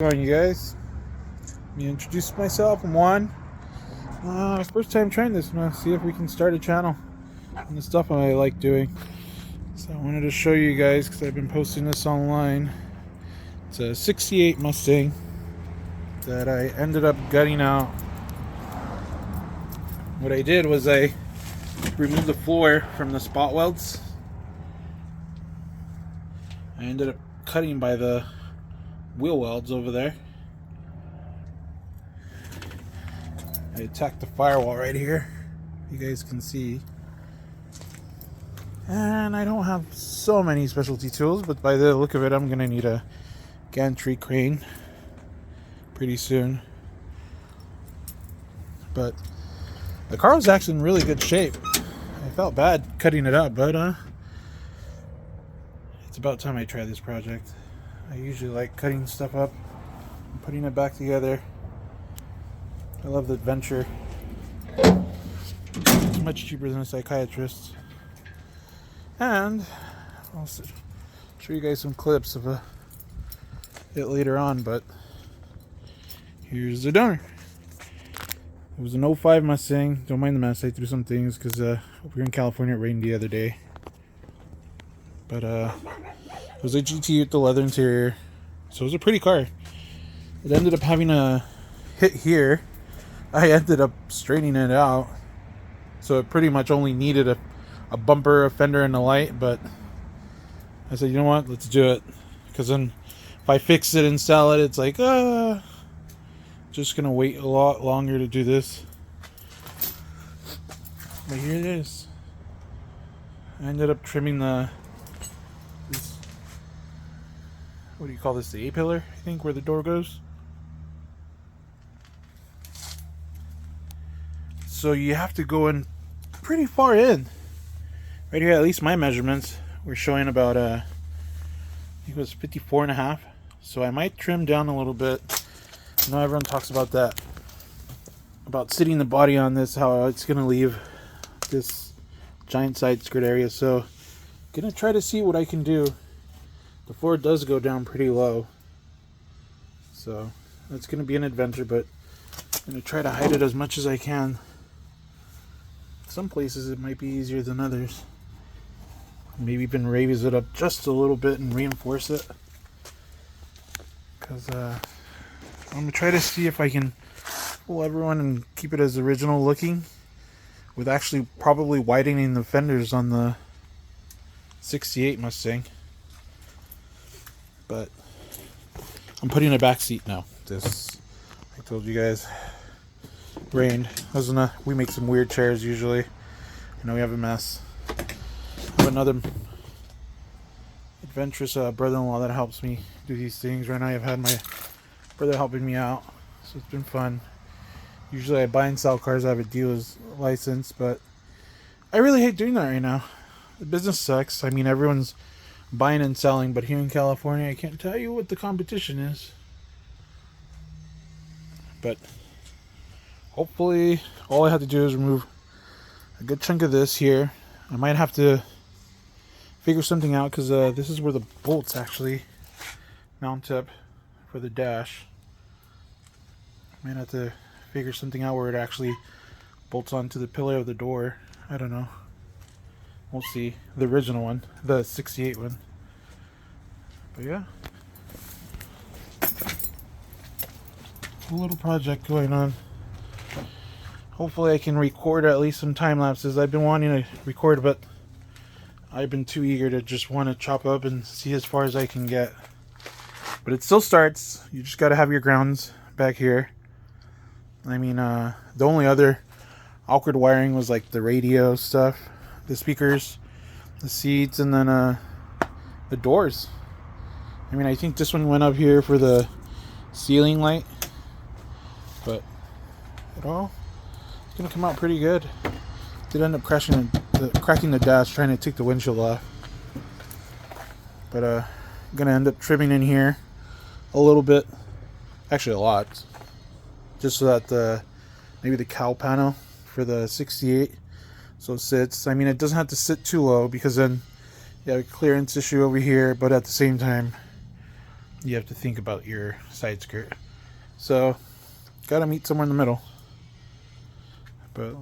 How's it going, you guys? Let me introduce myself. I'm Juan. First time trying this. I'm gonna see if we can start a channel and the stuff I like doing. So I wanted to show you guys because I've been posting this online. It's a '68 Mustang that I ended up gutting out. What I did was I removed the floor from the spot welds. I ended up cutting by the wheel welds over there. I attacked the firewall right here, you guys can see. And I don't have so many specialty tools, but by the look of it, I'm gonna need a gantry crane pretty soon. But the car was actually in really good shape. I felt bad cutting it up, but it's about time I try this project. I usually like cutting stuff up and putting it back together. I love the adventure. It's much cheaper than a psychiatrist. And I'll show you guys some clips of it later on, but here's the donor. It was an '05 Mustang. Don't mind the mess. I threw some things because over here in California it rained the other day. But it was a GT with the leather interior. So it was a pretty car. It ended up having a hit here. I ended up straightening it out, so it pretty much only needed a bumper, a fender, and a light. But I said, you know what, let's do it, because then if I fix it and sell it, it's like just gonna wait a lot longer to do this. But here it is. I ended up trimming this, what do you call this, the A-pillar, I think, where the door goes. So you have to go in pretty far in. Right here, at least my measurements were showing about I think it was 54.5. So I might trim down a little bit. I know everyone talks about that, about sitting the body on this, how it's gonna leave this giant side skirt area. So gonna try to see what I can do. The floor does go down pretty low, so that's gonna be an adventure, but I'm gonna try to hide it as much as I can. Some places it might be easier than others. Maybe even raise it up just a little bit and reinforce it, because I'm gonna try to see if I can fool everyone and keep it as original looking, with actually probably widening the fenders on the '68 Mustang. But I'm putting a back seat now. This, I told you guys, rained. We make some weird chairs usually. I know we have a mess. I have another adventurous brother-in-law that helps me do these things. Right now I've had my brother helping me out, so it's been fun. Usually I buy and sell cars. I have a dealer's license, but I really hate doing that right now. The business sucks. I mean, everyone's buying and selling, but here in California I can't tell you what the competition is. But hopefully all I have to do is remove a good chunk of this here. I might have to figure something out, because this is where the bolts actually mount up for the dash. Might have to figure something out where it actually bolts onto the pillar of the door. I don't know. We'll see. The original one, the '68 one. But yeah, cool little project going on. Hopefully I can record at least some time lapses. I've been wanting to record, but I've been too eager to just want to chop up and see as far as I can get. But it still starts. You just got to have your grounds back here. I mean, the only other awkward wiring was like the radio stuff, the speakers, the seats, and then the doors. I mean, I think this one went up here for the ceiling light, but it all gonna come out pretty good. Did end up cracking the dash trying to take the windshield off, but I'm gonna end up trimming in here a little bit, actually a lot, just so that maybe the cowl panel for the '68 so it sits. I mean, it doesn't have to sit too low, because then you have a clearance issue over here, but at the same time you have to think about your side skirt. So, gotta meet somewhere in the middle. But